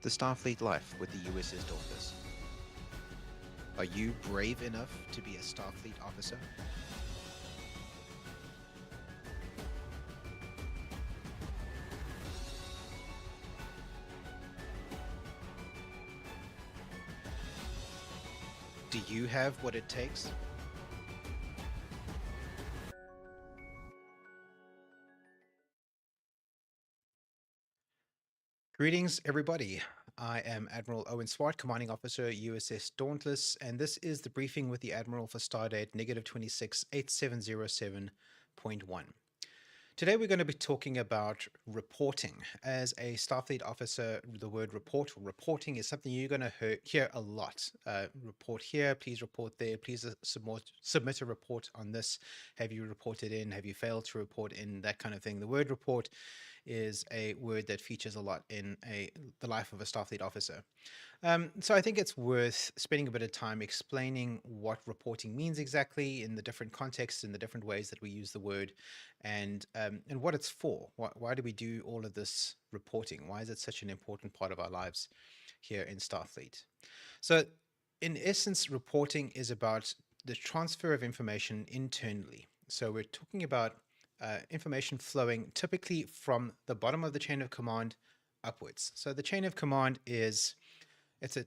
The Starfleet life with the USS Dauntless. Are you brave enough to be a Starfleet officer? Do you have what it takes? Greetings, everybody. I am Admiral Owen Swart, Commanding Officer, USS Dauntless, and this is the briefing with the Admiral for Stardate -268707.1. Today we're going to be talking about reporting. As a Starfleet officer, the word report or reporting is something you're going to hear a lot. Report here, please report there, please submit a report on this. Have you reported in? Have you failed to report in? That kind of thing. The word report is a word that features a lot in the life of a Starfleet officer. So I think it's worth spending a bit of time explaining what reporting means exactly in the different contexts, in the different ways that we use the word, and what it's for. Why do we do all of this reporting? Why is it such an important part of our lives here in Starfleet? So, in essence, reporting is about the transfer of information internally. So we're talking about information flowing typically from the bottom of the chain of command upwards. So the chain of command is it's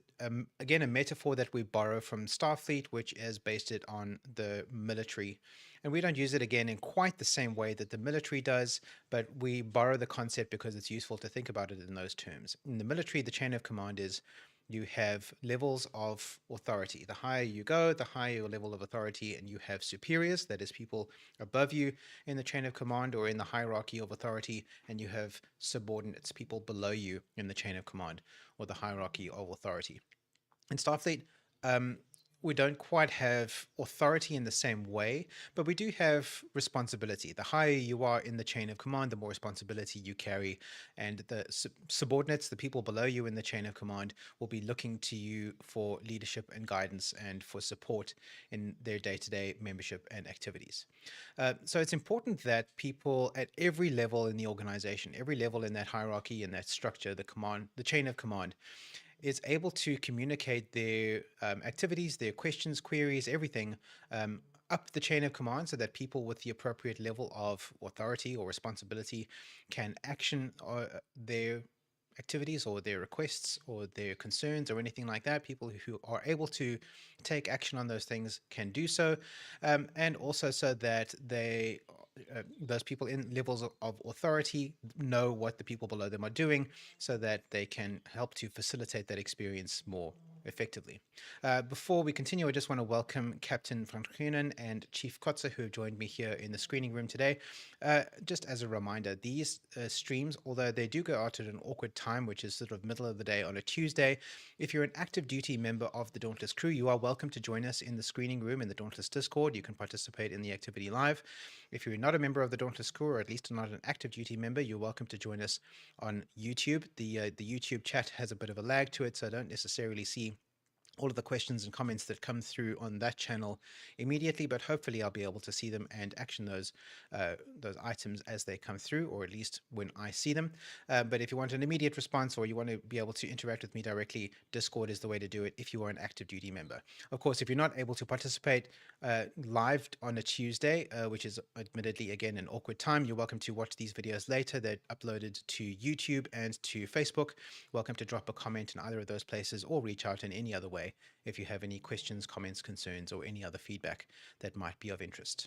again a metaphor that we borrow from Starfleet, which is based it on the military, and we don't use it again in quite the same way that the military does, but we borrow the concept because it's useful to think about it in those terms. In the military, the chain of command is you have levels of authority. The higher you go, the higher your level of authority, and you have superiors, that is, people above you in the chain of command or in the hierarchy of authority, and you have subordinates, people below you in the chain of command or the hierarchy of authority. In Starfleet, um, we don't quite have authority in the same way, but we do have responsibility. The higher you are in the chain of command, the more responsibility you carry, and the subordinates, the people below you in the chain of command, will be looking to you for leadership and guidance and for support in their day-to-day membership and activities. So it's important that people at every level in the organization, every level in that hierarchy, in that structure, the chain of command, is able to communicate their activities, their questions, queries, everything up the chain of command so that people with the appropriate level of authority or responsibility can action their activities or their requests or their concerns or anything like that. People who are able to take action on those things can do so, and also so that those people in levels of authority know what the people below them are doing so that they can help to facilitate that experience more effectively. Before we continue, I just want to welcome Captain Van Groenen and Chief Kotze, who have joined me here in the screening room today. Just as a reminder, these streams, although they do go out at an awkward time, which is sort of middle of the day on a Tuesday, if you're an active duty member of the Dauntless crew, you are welcome to join us in the screening room in the Dauntless Discord. You can participate in the activity live. If you're not a member of the Dauntless crew, or at least not an active duty member, you're welcome to join us on YouTube. The YouTube chat has a bit of a lag to it, so I don't necessarily see all of the questions and comments that come through on that channel immediately, but hopefully I'll be able to see them and action those items as they come through, or at least when I see them. But if you want an immediate response or you want to be able to interact with me directly, Discord is the way to do it if you are an active duty member. Of course, if you're not able to participate live on a Tuesday, which is admittedly again an awkward time, you're welcome to watch these videos later. They're uploaded to YouTube and to Facebook. Welcome to drop a comment in either of those places or reach out in any other way if you have any questions, comments, concerns, or any other feedback that might be of interest.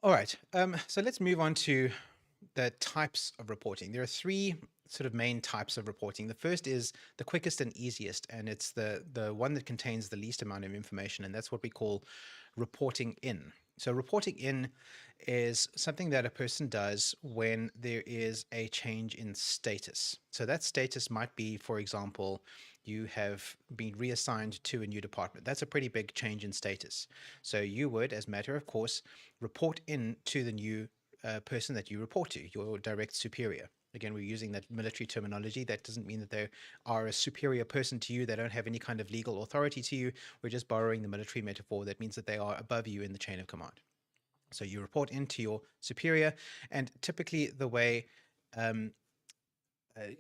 All right, so let's move on to the types of reporting. There are three sort of main types of reporting. The first is the quickest and easiest, and it's the one that contains the least amount of information, and that's what we call reporting in. So reporting in is something that a person does when there is a change in status. So that status might be, for example, you have been reassigned to a new department. That's a pretty big change in status. So you would, as a matter of course, report in to the new person that you report to, your direct superior. Again, we're using that military terminology. That doesn't mean that they are a superior person to you. They don't have any kind of legal authority to you. We're just borrowing the military metaphor. That means that they are above you in the chain of command. So you report into your superior, and typically the way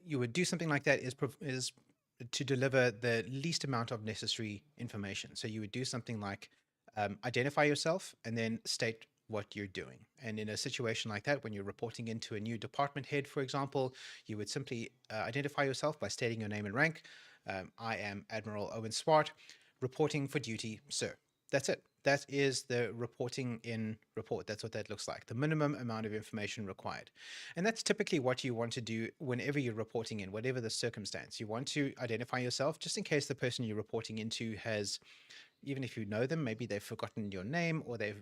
you would do something like that is to deliver the least amount of necessary information. So you would do something like identify yourself and then state what you're doing. And in a situation like that, when you're reporting into a new department head, for example, you would simply identify yourself by stating your name and rank. I am Admiral Owen Swart, reporting for duty, sir. That's it. That is the reporting in report. That's what that looks like. The minimum amount of information required. And that's typically what you want to do whenever you're reporting in, whatever the circumstance. You want to identify yourself just in case the person you're reporting into has, even if you know them, maybe they've forgotten your name or they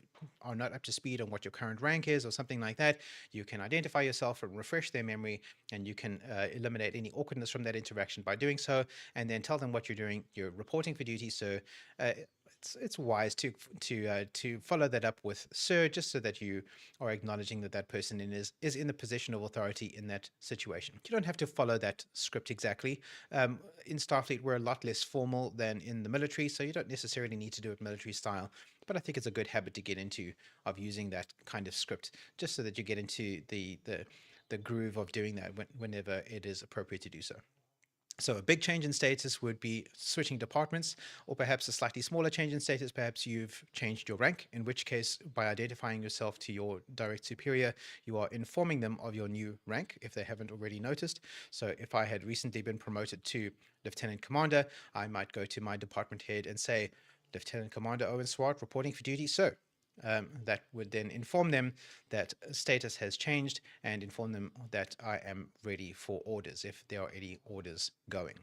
are not up to speed on what your current rank is or something like that. You can identify yourself and refresh their memory, and you can eliminate any awkwardness from that interaction by doing so, and then tell them what you're doing. You're reporting for duty, so it's wise to follow that up with sir, just so that you are acknowledging that that person is in the position of authority in that situation. You don't have to follow that script exactly. In Starfleet, we're a lot less formal than in the military, so you don't necessarily need to do it military style. But I think it's a good habit to get into, of using that kind of script, just so that you get into the groove of doing that whenever it is appropriate to do so. So a big change in status would be switching departments, or perhaps a slightly smaller change in status. Perhaps you've changed your rank, in which case, by identifying yourself to your direct superior, you are informing them of your new rank if they haven't already noticed. So if I had recently been promoted to Lieutenant Commander, I might go to my department head and say, Lieutenant Commander Owen Swart, reporting for duty, sir. That would then inform them that status has changed and inform them that I am ready for orders if there are any orders going.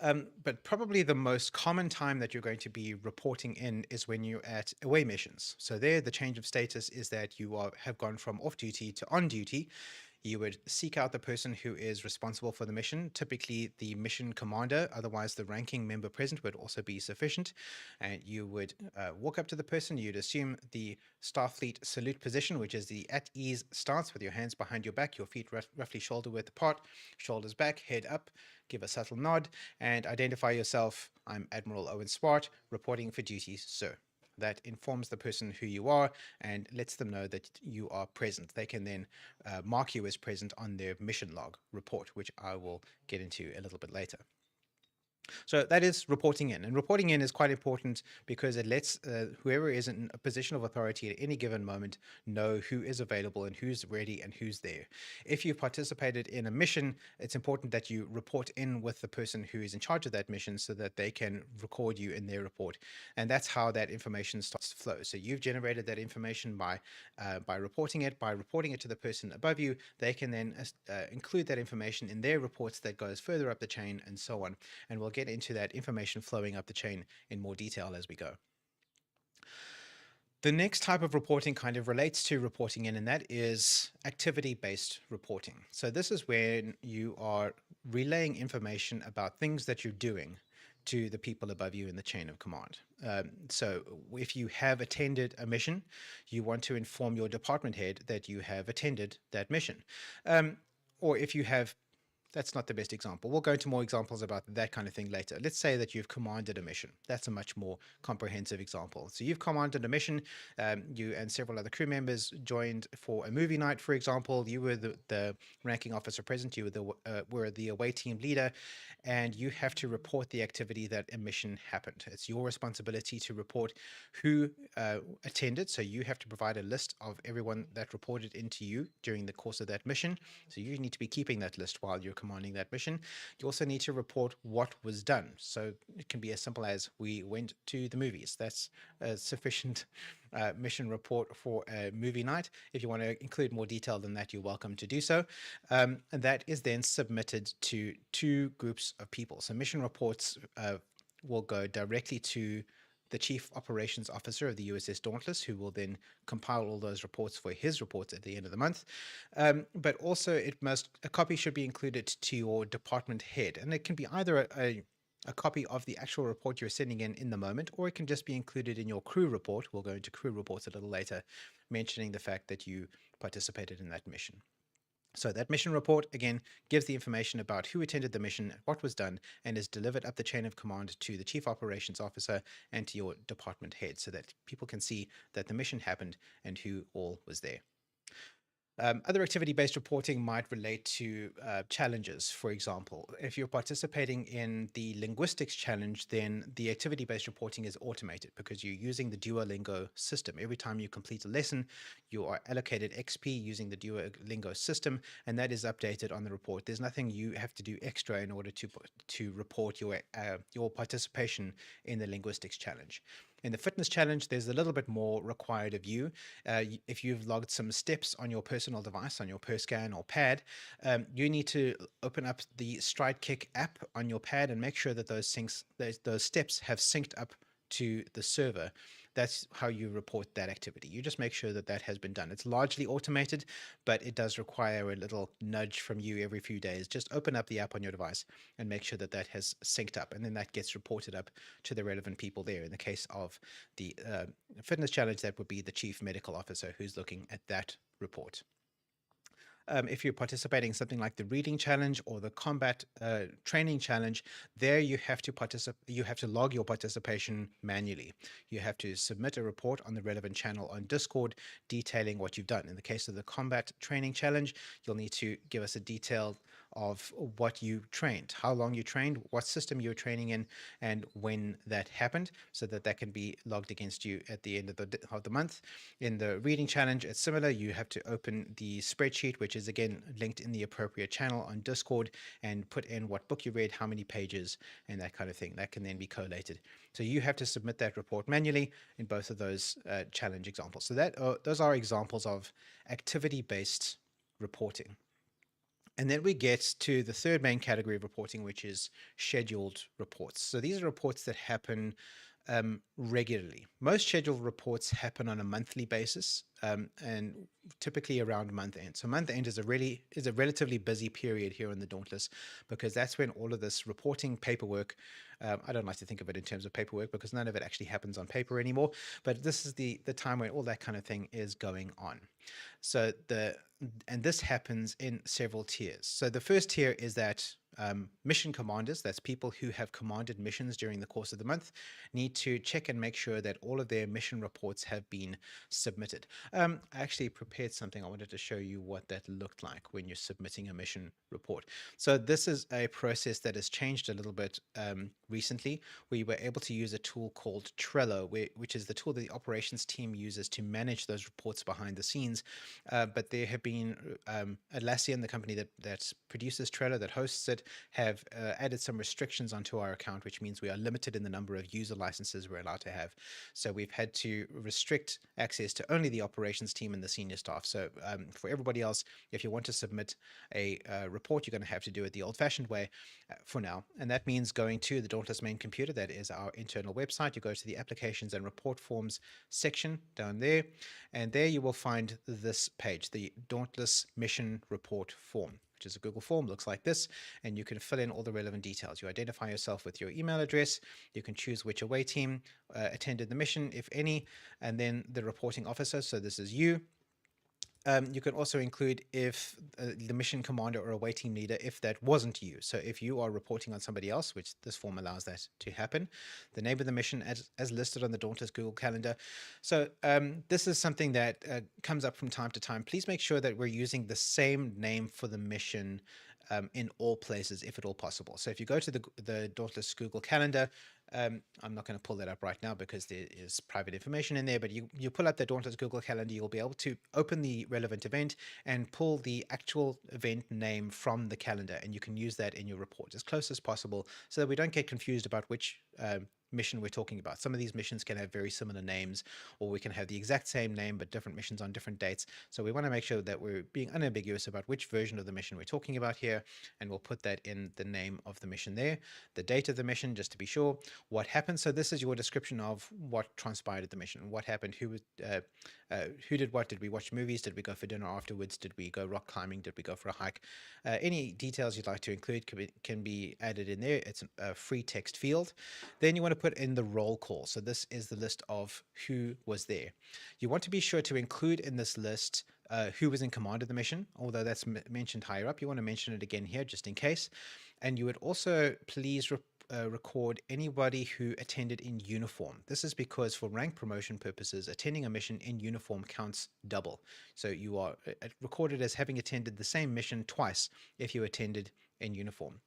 But probably the most common time that you're going to be reporting in is when you're at away missions. So there, the change of status is that you have gone from off duty to on duty. You would seek out the person who is responsible for the mission, typically the mission commander, otherwise the ranking member present would also be sufficient. And you would walk up to the person, you'd assume the Starfleet salute position, which is the at ease stance with your hands behind your back, your feet roughly shoulder width apart, shoulders back, head up, give a subtle nod, and identify yourself. I'm Admiral Owen Swart, reporting for duty, sir. That informs the person who you are and lets them know that you are present. They can then mark you as present on their mission log report, which I will get into a little bit later. So that is reporting in. And reporting in is quite important because it lets whoever is in a position of authority at any given moment know who is available and who's ready and who's there. If you've participated in a mission, it's important that you report in with the person who is in charge of that mission so that they can record you in their report. And that's how that information starts to flow. So you've generated that information by reporting it. By reporting it to the person above you, they can then include that information in their reports that goes further up the chain and so on. And we'll get into that information flowing up the chain in more detail as we go. The next type of reporting kind of relates to reporting in, and that is activity-based reporting. So this is when you are relaying information about things that you're doing to the people above you in the chain of command. So if you have attended a mission, you want to inform your department head that you have attended that mission. Or if you have, that's not the best example. We'll go into more examples about that kind of thing later. Let's say that you've commanded a mission. That's a much more comprehensive example. So you've commanded a mission. You and several other crew members joined for a movie night, for example. You were the ranking officer present. You were the away team leader, and you have to report the activity that a mission happened. It's your responsibility to report who attended. So you have to provide a list of everyone that reported into you during the course of that mission. So you need to be keeping that list while you're commanding that mission. You also need to report what was done. So it can be as simple as we went to the movies. That's a sufficient mission report for a movie night. If you want to include more detail than that, you're welcome to do so. And that is then submitted to two groups of people. So mission reports will go directly to the Chief Operations Officer of the USS Dauntless, who will then compile all those reports for his reports at the end of the month. But also a copy should be included to your department head. And it can be either a copy of the actual report you're sending in the moment, or it can just be included in your crew report. We'll go into crew reports a little later, mentioning the fact that you participated in that mission. So that mission report, again, gives the information about who attended the mission, what was done, and is delivered up the chain of command to the Chief Operations Officer and to your department head so that people can see that the mission happened and who all was there. Other activity-based reporting might relate to challenges. For example, if you're participating in the linguistics challenge, then the activity-based reporting is automated because you're using the Duolingo system. Every time you complete a lesson, you are allocated XP using the Duolingo system, and that is updated on the report. There's nothing you have to do extra in order to report your participation in the linguistics challenge. In the fitness challenge, there's a little bit more required of you. If you've logged some steps on your personal device, on your PerScan or pad, you need to open up the Stride Kick app on your pad and make sure that those steps have synced up to the server. That's how you report that activity. You just make sure that that has been done. It's largely automated, but it does require a little nudge from you every few days. Just open up the app on your device and make sure that that has synced up, and then that gets reported up to the relevant people there. In the case of the fitness challenge, that would be the chief medical officer who's looking at that report. If you're participating in something like the reading challenge or the combat training challenge, there you have to log your participation manually. You have to submit a report on the relevant channel on Discord detailing what you've done. In the case of the combat training challenge, you'll need to give us a detail of what you trained, how long you trained, what system you were training in, and when that happened, so that that can be logged against you at the end of the month. In the reading challenge, it's similar. You have to open the spreadsheet, which is again linked in the appropriate channel on Discord, and put in what book you read, how many pages, and that kind of thing. That can then be collated. So you have to submit that report manually in both of those challenge examples. So those are examples of activity-based reporting. And then we get to the third main category of reporting, which is scheduled reports. So these are reports that happen regularly. Most scheduled reports happen on a monthly basis, and typically around month end. So month end is a relatively busy period here in the Dauntless, because that's when all of this reporting paperwork, I don't like to think of it in terms of paperwork because none of it actually happens on paper anymore, but this is the time when all that kind of thing is going on. So this happens in several tiers. So the first tier is that mission commanders, that's people who have commanded missions during the course of the month, need to check and make sure that all of their mission reports have been submitted. I actually prepared something. I wanted to show you what that looked like when you're submitting a mission report. So this is a process that has changed a little bit recently. We were able to use a tool called Trello, which is the tool that the operations team uses to manage those reports behind the scenes. But there have been Atlassian, the company that produces Trello, that hosts it, have added some restrictions onto our account, which means we are limited in the number of user licenses we're allowed to have. So we've had to restrict access to only the operations team and the senior staff. So for everybody else, if you want to submit a report, you're going to have to do it the old-fashioned way for now. And that means going to the Dauntless main computer. That is our internal website. You go to the applications and report forms section down there, and there you will find this page, the Dauntless mission report form, which is a Google form, looks like this, and you can fill in all the relevant details. You identify yourself with your email address, you can choose which away team attended the mission, if any, and then the reporting officer, so this is you. You can also include if the mission commander or away team leader, if that wasn't you. So if you are reporting on somebody else, which this form allows that to happen, the name of the mission as listed on the Dauntless Google Calendar. So this is something that comes up from time to time. Please make sure that we're using the same name for the mission in all places, if at all possible. So if you go to the Dauntless Google Calendar, I'm not going to pull that up right now because there is private information in there, but you pull up the Dauntless Google Calendar, you'll be able to open the relevant event and pull the actual event name from the calendar, and you can use that in your report as close as possible so that we don't get confused about which mission we're talking about. Some of these missions can have very similar names, or we can have the exact same name but different missions on different dates. So we want to make sure that we're being unambiguous about which version of the mission we're talking about here, and we'll put that in the name of the mission there, the date of the mission, just to be sure, what happened. So this is your description of what transpired at the mission, what happened, who did what, did we watch movies, did we go for dinner afterwards, did we go rock climbing, did we go for a hike. Any details you'd like to include can be added in there. It's a free text field. Then you want to put in the roll call. So this is the list of who was there. You want to be sure to include in this list who was in command of the mission, although that's mentioned higher up. You want to mention it again here just in case. And you would also please record anybody who attended in uniform. This is because for rank promotion purposes, attending a mission in uniform counts double. So you are recorded as having attended the same mission twice if you attended in uniform.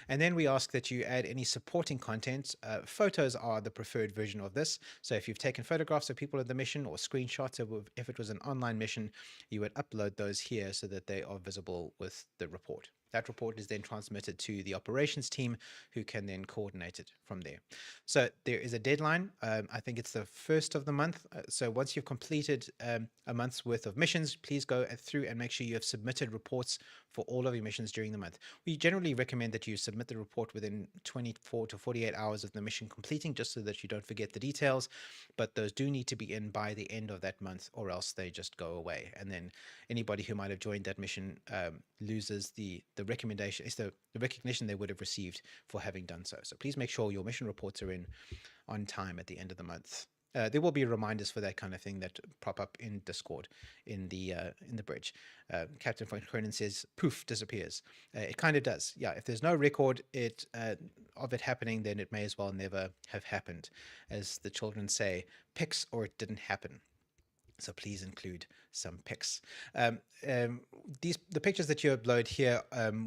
And then we ask that you add any supporting content. Photos are the preferred version of this. So if you've taken photographs of people at the mission or screenshots of if it was an online mission, you would upload those here so that they are visible with the report. That report is then transmitted to the operations team, who can then coordinate it from there. So there is a deadline. I think it's the 1st of the month. So once you've completed a month's worth of missions, please go through and make sure you have submitted reports for all of your missions during the month. We generally recommend that you submit the report within 24 to 48 hours of the mission completing, just so that you don't forget the details. But those do need to be in by the end of that month, or else they just go away. And then anybody who might have joined that mission loses the recommendation, is the recognition they would have received for having done so. So please make sure your mission reports are in on time at the end of the month. There will be reminders for that kind of thing that prop up in Discord in the bridge. Captain von Cronin says, "Poof, disappears." It kind of does. Yeah, if there's no record of it happening, then it may as well never have happened. As the children say, pics or it didn't happen. So please include some pics. The pictures that you upload here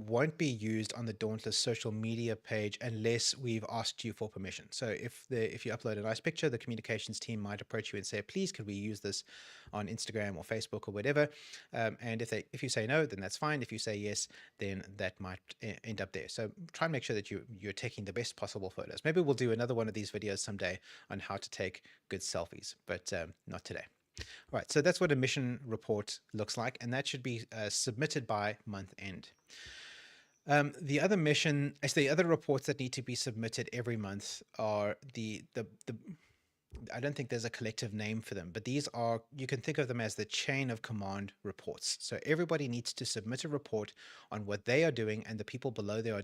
won't be used on the Dauntless social media page unless we've asked you for permission. So if you upload a nice picture, the communications team might approach you and say, please, could we use this on Instagram or Facebook or whatever? And if you say no, then that's fine. If you say yes, then that might end up there. So try and make sure that you're taking the best possible photos. Maybe we'll do another one of these videos someday on how to take good selfies, but not today. All right, so that's what a mission report looks like, and that should be submitted by month end. The other reports that need to be submitted every month are the I don't think there's a collective name for them, but these are, you can think of them as the chain of command reports. So everybody needs to submit a report on what they are doing and the people below them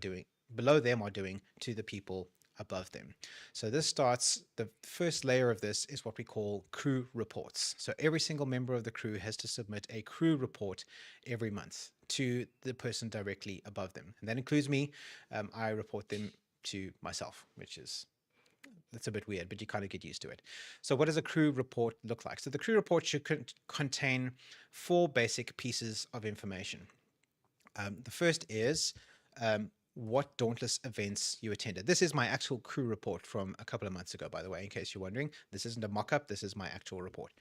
are doing to the people above them. So this starts, the first layer of this is what we call crew reports. So every single member of the crew has to submit a crew report every month to the person directly above them. And that includes me. I report them to myself, that's a bit weird, but you kind of get used to it. So what does a crew report look like? So the crew report should contain 4 basic pieces of information. The first is what Dauntless events you attended. This is my actual crew report from a couple of months ago, by the way, in case you're wondering. This isn't a mock-up, this is my actual report.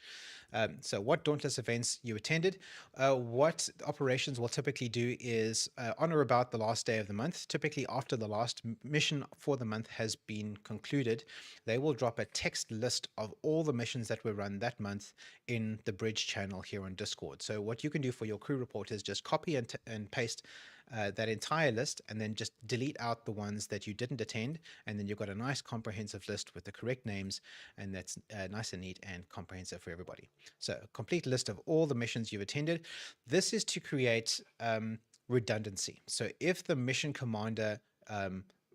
So what Dauntless events you attended. What operations will typically do is on or about the last day of the month, typically after the last mission for the month has been concluded, they will drop a text list of all the missions that were run that month in the bridge channel here on Discord. So what you can do for your crew report is just copy and paste that entire list, and then just delete out the ones that you didn't attend, and then you've got a nice comprehensive list with the correct names, and that's nice and neat and comprehensive for everybody. So a complete list of all the missions you've attended. This is to create redundancy. So if the mission commander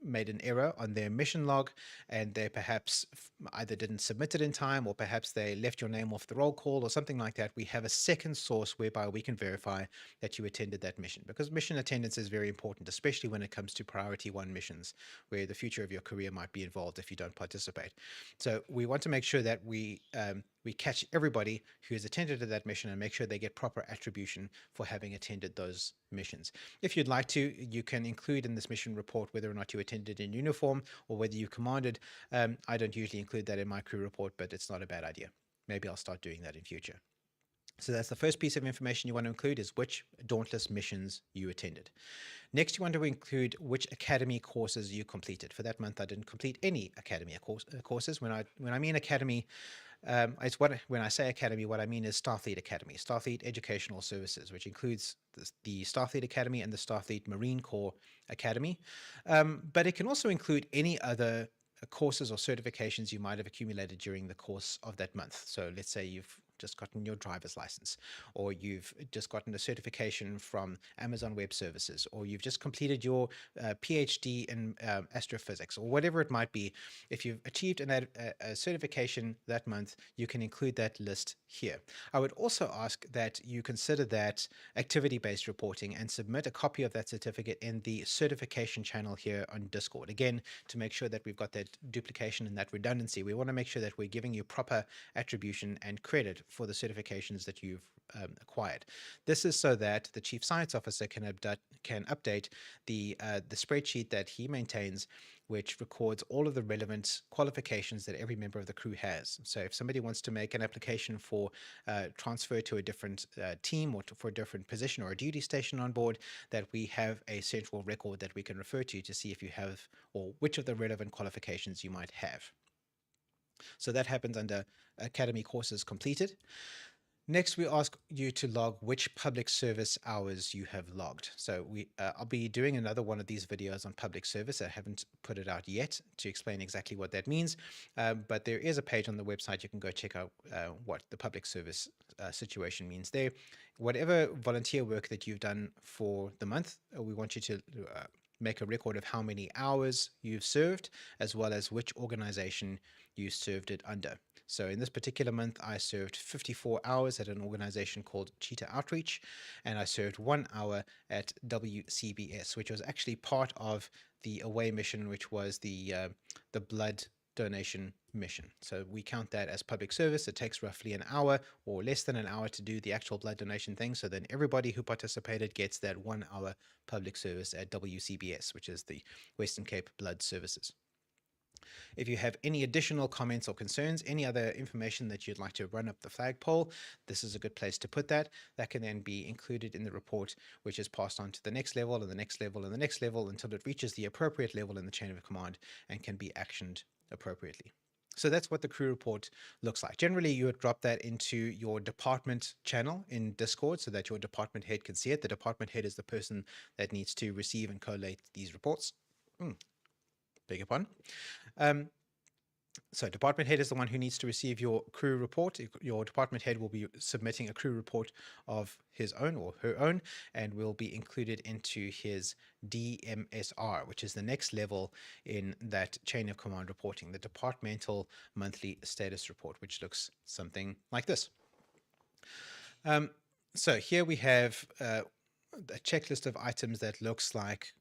made an error on their mission log and they perhaps either didn't submit it in time, or perhaps they left your name off the roll call or something like that, we have a second source whereby we can verify that you attended that mission, because mission attendance is very important, especially when it comes to priority 1 missions where the future of your career might be involved if you don't participate. So we want to make sure that we catch everybody who has attended to that mission and make sure they get proper attribution for having attended those missions. If you'd like to, you can include in this mission report whether or not you attended in uniform or whether you commanded. I don't usually include that in my crew report, but it's not a bad idea. Maybe I'll start doing that in future. So that's the first piece of information you want to include, is which Dauntless missions you attended. Next, you want to include which academy courses you completed. For that month, I didn't complete any academy courses. When I mean academy, when I say academy, what I mean is Starfleet Academy, Starfleet Educational Services, which includes the Starfleet Academy and the Starfleet Marine Corps Academy. But it can also include any other courses or certifications you might have accumulated during the course of that month. So let's say you've just gotten your driver's license, or you've just gotten a certification from Amazon Web Services, or you've just completed your PhD in astrophysics, or whatever it might be. If you've achieved a certification that month, you can include that list here. I would also ask that you consider that activity-based reporting and submit a copy of that certificate in the certification channel here on Discord. Again, to make sure that we've got that duplication and that redundancy, we want to make sure that we're giving you proper attribution and credit for the certifications that you've acquired. This is so that the Chief Science Officer can update the spreadsheet that he maintains, which records all of the relevant qualifications that every member of the crew has. So if somebody wants to make an application for transfer to a different team, or for a different position or a duty station on board, that we have a central record that we can refer to see if you have, or which of the relevant qualifications you might have. So that happens under Academy courses completed. Next, we ask you to log which public service hours you have logged. So I'll be doing another one of these videos on public service. I haven't put it out yet to explain exactly what that means, but there is a page on the website. You can go check out what the public service situation means there. Whatever volunteer work that you've done for the month, we want you to make a record of how many hours you've served, as well as which organization you served it under. So in this particular month, I served 54 hours at an organization called Cheetah Outreach, and I served 1 hour at WCBS, which was actually part of the away mission, which was the blood donation mission. So we count that as public service. It takes roughly an hour or less than an hour to do the actual blood donation thing. So then everybody who participated gets that 1 hour public service at WCBS, which is the Western Cape Blood Services. If you have any additional comments or concerns, any other information that you'd like to run up the flagpole, this is a good place to put that. That can then be included in the report, which is passed on to the next level and the next level and the next level until it reaches the appropriate level in the chain of command and can be actioned appropriately. So that's what the crew report looks like. Generally, you would drop that into your department channel in Discord so that your department head can see it. The department head is the person that needs to receive and collate these reports. Beg your pardon. So department head is the one who needs to receive your crew report. Your department head will be submitting a crew report of his own or her own, and will be included into his DMSR, which is the next level in that chain of command reporting, the departmental monthly status report, which looks something like this. So here we have a checklist of items that looks like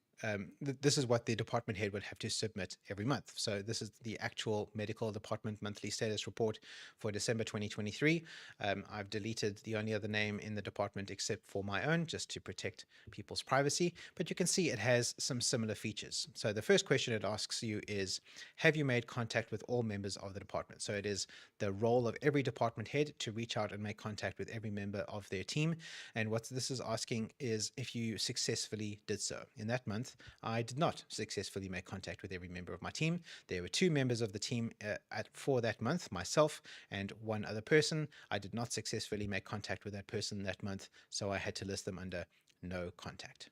this is what the department head would have to submit every month. So this is the actual medical department monthly status report for December 2023. I've deleted the only other name in the department except for my own, just to protect people's privacy. But you can see it has some similar features. So the first question it asks you is, have you made contact with all members of the department? So it is the role of every department head to reach out and make contact with every member of their team. And what this is asking is if you successfully did so. In that month, I did not successfully make contact with every member of my team. There were 2 members of the team for that month, myself and one other person. I did not successfully make contact with that person that month, so I had to list them under no contact.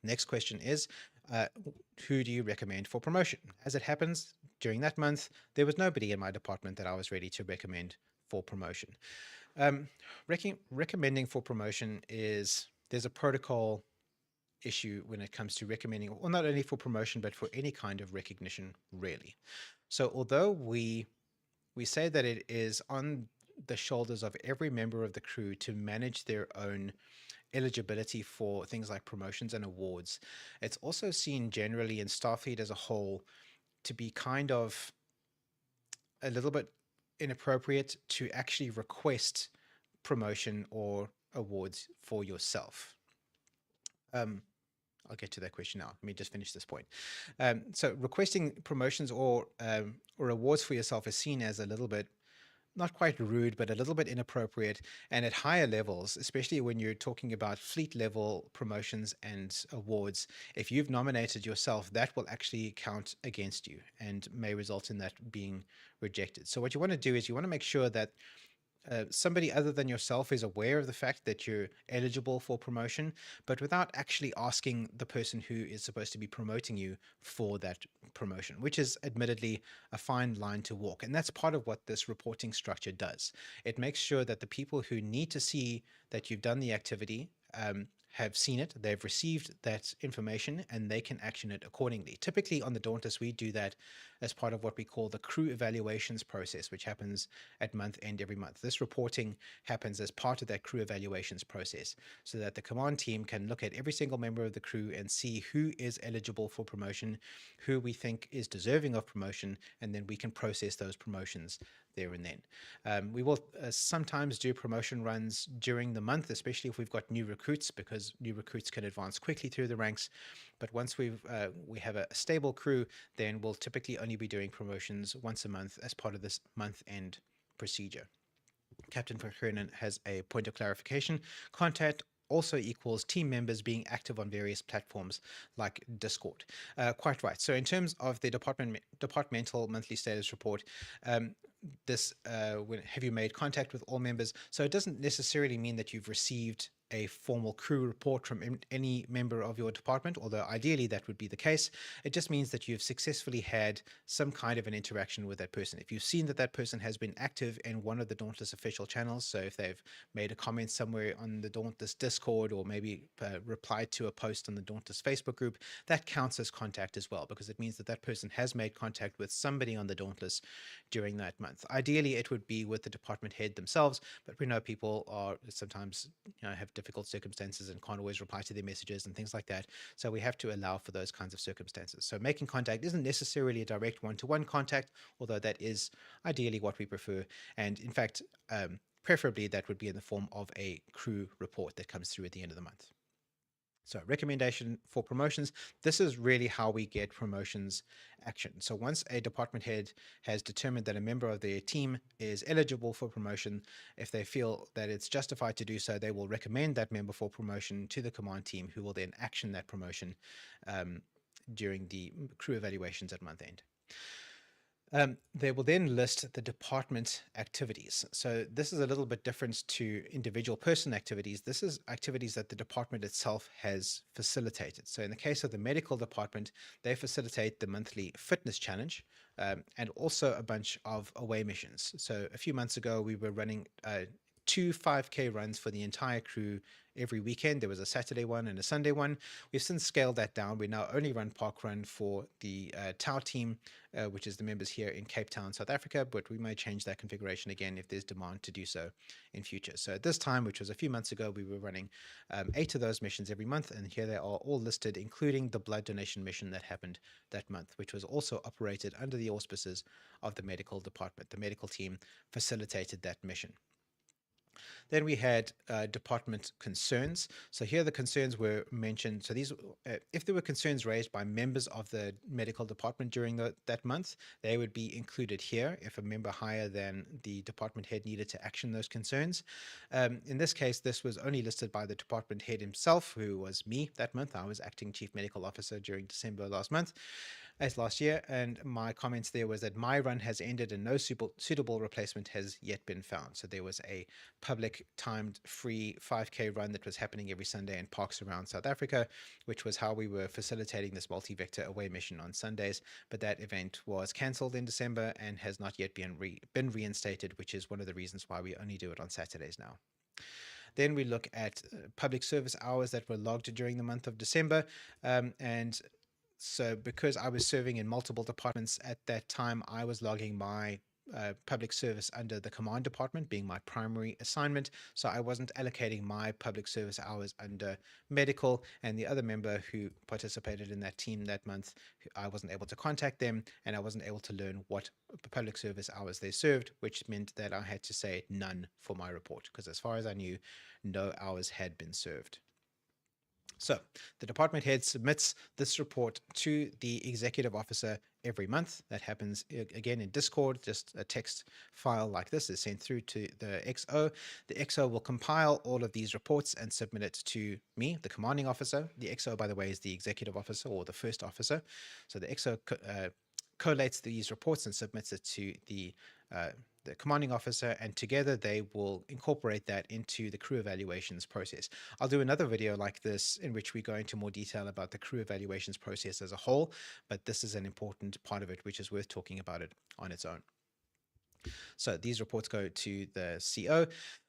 Next question is, who do you recommend for promotion? As it happens, during that month, there was nobody in my department that I was ready to recommend for promotion. Recommending for promotion is, there's a protocol issue when it comes to recommending, well, not only for promotion, but for any kind of recognition, really. So although we say that it is on the shoulders of every member of the crew to manage their own eligibility for things like promotions and awards, it's also seen generally in Starfleet as a whole to be kind of a little bit inappropriate to actually request promotion or awards for yourself. I'll get to that question now. Let me just finish this point. So requesting promotions or awards for yourself is seen as a little bit, not quite rude, but a little bit inappropriate. And at higher levels, especially when you're talking about fleet level promotions and awards, if you've nominated yourself, that will actually count against you and may result in that being rejected. So what you want to do is you want to make sure that somebody other than yourself is aware of the fact that you're eligible for promotion, but without actually asking the person who is supposed to be promoting you for that promotion, which is admittedly a fine line to walk. And that's part of what this reporting structure does. It makes sure that the people who need to see that you've done the activity have seen it, they've received that information, and they can action it accordingly. Typically on the Dauntless, we do that as part of what we call the crew evaluations process, which happens at month end every month. This reporting happens as part of that crew evaluations process so that the command team can look at every single member of the crew and see who is eligible for promotion, who we think is deserving of promotion, and then we can process those promotions there and then. We will sometimes do promotion runs during the month, especially if we've got new recruits, because new recruits can advance quickly through the ranks. But once we have a stable crew, then we'll typically only be doing promotions once a month as part of this month-end procedure. Captain Verkernen has a point of clarification. Contact also equals team members being active on various platforms like Discord. Quite right. So in terms of the departmental monthly status report, have you made contact with all members? So it doesn't necessarily mean that you've received a formal crew report from any member of your department, although ideally that would be the case. It just means that you've successfully had some kind of an interaction with that person. If you've seen that that person has been active in one of the Dauntless official channels, so if they've made a comment somewhere on the Dauntless Discord, or maybe replied to a post on the Dauntless Facebook group, that counts as contact as well, because it means that that person has made contact with somebody on the Dauntless during that month. Ideally, it would be with the department head themselves, but we know people are sometimes have difficult circumstances and can't always reply to their messages and things like that. So we have to allow for those kinds of circumstances. So making contact isn't necessarily a direct one-to-one contact, although that is ideally what we prefer. And in fact, preferably that would be in the form of a crew report that comes through at the end of the month. So recommendation for promotions, this is really how we get promotions action. So once a department head has determined that a member of their team is eligible for promotion, if they feel that it's justified to do so, they will recommend that member for promotion to the command team, who will then action that promotion during the crew evaluations at month end. They will then list the department activities. So this is a little bit different to individual person activities. This is activities that the department itself has facilitated. So in the case of the medical department, they facilitate the monthly fitness challenge and also a bunch of away missions. So a few months ago, we were running 2 5K runs for the entire crew every weekend. There was a Saturday one and a Sunday one. We've since scaled that down. We now only run park run for the TAU team, which is the members here in Cape Town, South Africa, but we may change that configuration again if there's demand to do so in future. So at this time, which was a few months ago, we were running 8 of those missions every month, and here they are all listed, including the blood donation mission that happened that month, which was also operated under the auspices of the medical department. The medical team facilitated that mission. Then we had department concerns. So here the concerns were mentioned. So these, if there were concerns raised by members of the medical department during that month, they would be included here if a member higher than the department head needed to action those concerns. In this case, this was only listed by the department head himself, who was me that month. I was acting chief medical officer during December last year, and my comments there was that my run has ended and no suitable replacement has yet been found. So there was a public timed free 5K run that was happening every Sunday in parks around South Africa, which was how we were facilitating this multi-vector away mission on Sundays. But that event was cancelled in December and has not yet been reinstated, which is one of the reasons why we only do it on Saturdays now. Then we look at public service hours that were logged during the month of December, and so because I was serving in multiple departments at that time, I was logging my public service under the command department being my primary assignment. So I wasn't allocating my public service hours under medical, and the other member who participated in that team that month, I wasn't able to contact them, and I wasn't able to learn what public service hours they served, which meant that I had to say none for my report, because as far as I knew, no hours had been served. So the department head submits this report to the executive officer every month. That happens again in Discord. Just a text file like this is sent through to the XO. The XO will compile all of these reports and submit it to me, the commanding officer. The XO, by the way, is the executive officer or the first officer. So the XO collates these reports and submits it to the commanding officer, and together they will incorporate that into the crew evaluations process. I'll do another video like this in which we go into more detail about the crew evaluations process as a whole, but this is an important part of it, which is worth talking about it on its own. So these reports go to the CO.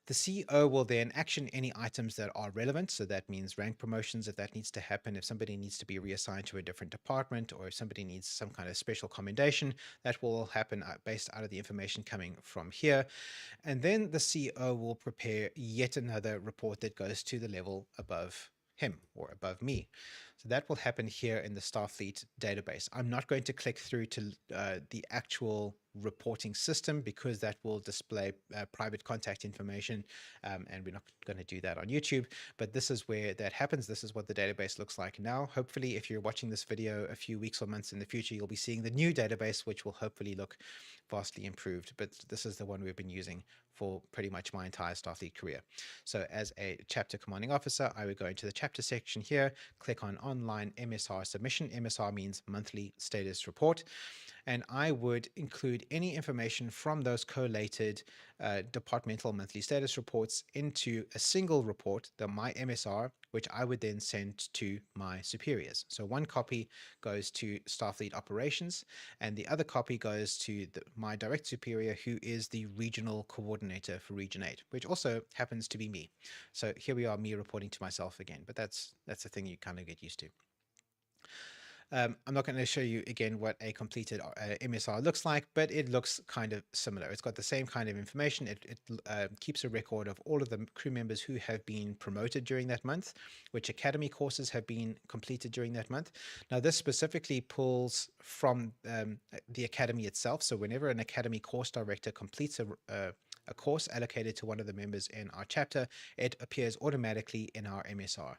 The CO will then action any items that are relevant. So that means rank promotions if that needs to happen, if somebody needs to be reassigned to a different department, or if somebody needs some kind of special commendation, that will happen based out of the information coming from here. And then the CO will prepare yet another report that goes to the level above him or above me. So that will happen here in the Starfleet database. I'm not going to click through to the actual reporting system because that will display private contact information, and we're not going to do that on YouTube, but this is where that happens. This is what the database looks like now. Hopefully, if you're watching this video a few weeks or months in the future, you'll be seeing the new database, which will hopefully look vastly improved, but this is the one we've been using for pretty much my entire Starfleet career. So as a chapter commanding officer, I would go into the chapter section here, click on online MSR submission. MSR means monthly status report. And I would include any information from those collated departmental monthly status reports into a single report, my MSR, which I would then send to my superiors. So one copy goes to Starfleet operations, and the other copy goes to my direct superior, who is the regional coordinator for Region 8, which also happens to be me. So here we are, me reporting to myself again, but that's a thing you kind of get used to. I'm not going to show you again what a completed MSR looks like, but it looks kind of similar. It's got the same kind of information. It keeps a record of all of the crew members who have been promoted during that month, which academy courses have been completed during that month. Now, this specifically pulls from the academy itself. So whenever an academy course director completes a course allocated to one of the members in our chapter, it appears automatically in our MSR.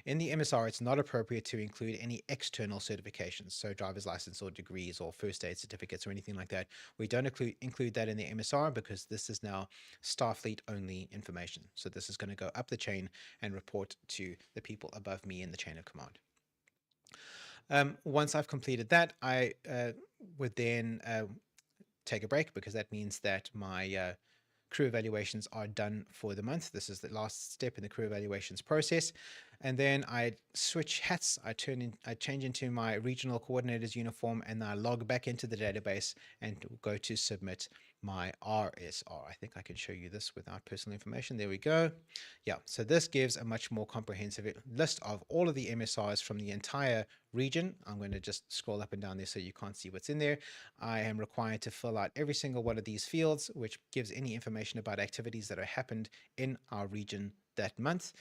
In the MSR, it's not appropriate to include any external certifications, so driver's license or degrees or first aid certificates or anything like that. We don't include that in the MSR because this is now Starfleet only information. So this is going to go up the chain and report to the people above me in the chain of command. Once I've completed that, I would then take a break, because that means that my crew evaluations are done for the month. This is the last step in the crew evaluations process. And then I switch hats. I change into my regional coordinator's uniform, and I log back into the database and go to submit my RSR. I think I can show you this without personal information. There we go. Yeah, so this gives a much more comprehensive list of all of the MSRs from the entire region. I'm going to just scroll up and down there so you can't see what's in there. I am required to fill out every single one of these fields, which gives any information about activities that have happened in our region that month,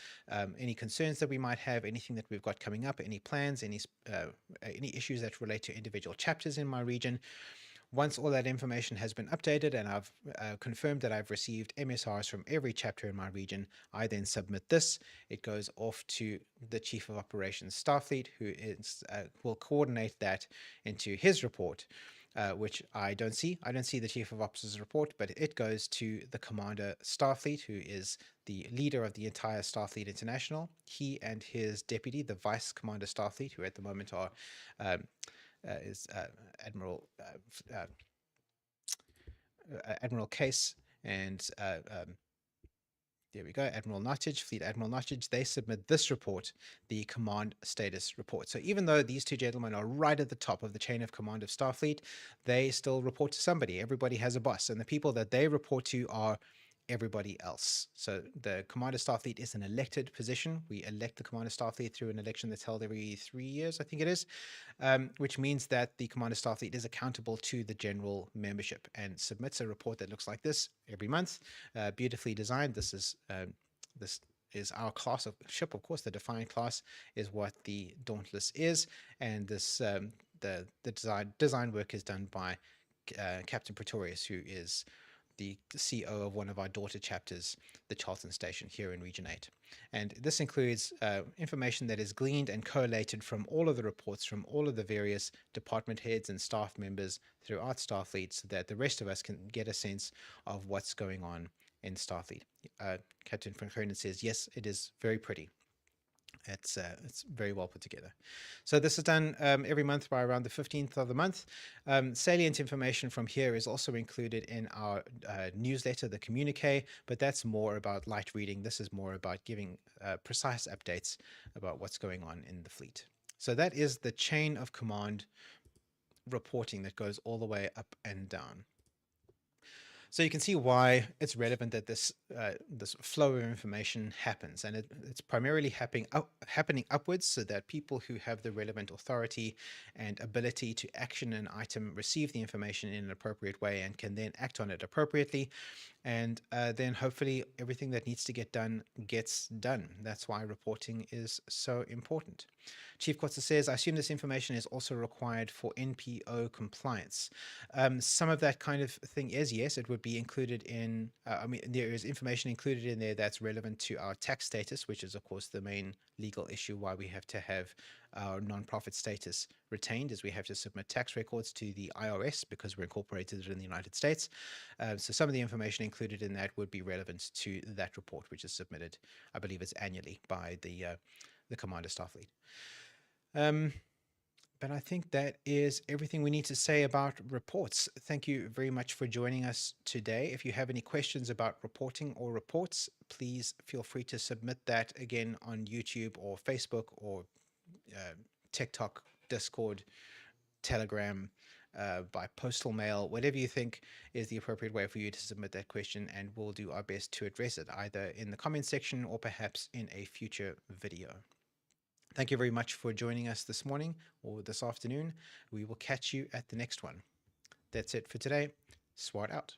any concerns that we might have, anything that we've got coming up, any plans, any issues that relate to individual chapters in my region. Once all that information has been updated and I've confirmed that I've received MSRs from every chapter in my region, I then submit this. It goes off to the Chief of Operations Starfleet, who will coordinate that into his report, which I don't see. I don't see the Chief of Ops' report, but it goes to the Commander Starfleet, who is the leader of the entire Starfleet International. He and his deputy, the Vice Commander Starfleet, who at the moment are is Admiral Admiral Case and there we go, Admiral Nottage, Fleet Admiral Nottage. They submit this report, the command status report. So even though these two gentlemen are right at the top of the chain of command of Starfleet, they still report to somebody. Everybody has a boss, and the people that they report to are everybody else. So the Commander Starfleet is an elected position. We elect the Commander Starfleet through an election that's held every 3 years, I think it is, which means that the Commander Starfleet is accountable to the general membership and submits a report that looks like this every month, beautifully designed. This is our class of ship. Of course, the defined class is what the Dauntless is, and this the design work is done by Captain Pretorius, who is the CO of one of our daughter chapters, the Charlton Station here in Region 8. And this includes information that is gleaned and collated from all of the reports from all of the various department heads and staff members throughout Starfleet, so that the rest of us can get a sense of what's going on in Starfleet. Captain Van Kernen says, yes, it is very pretty. It's very well put together. So this is done every month by around the 15th of the month. Salient information from here is also included in our newsletter, the communique, but that's more about light reading. This is more about giving precise updates about what's going on in the fleet. So that is the chain of command reporting that goes all the way up and down. So you can see why it's relevant that this flow of information happens, and it's primarily happening upwards, so that people who have the relevant authority and ability to action an item receive the information in an appropriate way and can then act on it appropriately, and then hopefully everything that needs to get done gets done. That's why reporting is so important. Chief Kotze says, I assume this information is also required for NPO compliance. Some of that kind of thing is, yes, it would be included in, there is information included in there that's relevant to our tax status, which is, of course, the main legal issue why we have to have our non-profit status retained, is we have to submit tax records to the IRS because we're incorporated in the United States. So some of the information included in that would be relevant to that report, which is submitted, I believe it's annually, by the Commander Starfleet. But I think that is everything we need to say about reports. Thank you very much for joining us today. If you have any questions about reporting or reports, please feel free to submit that again on YouTube or Facebook or TikTok, Discord, Telegram, by postal mail, whatever you think is the appropriate way for you to submit that question, and we'll do our best to address it either in the comment section or perhaps in a future video. Thank you very much for joining us this morning or this afternoon. We will catch you at the next one. That's it for today. Swart out.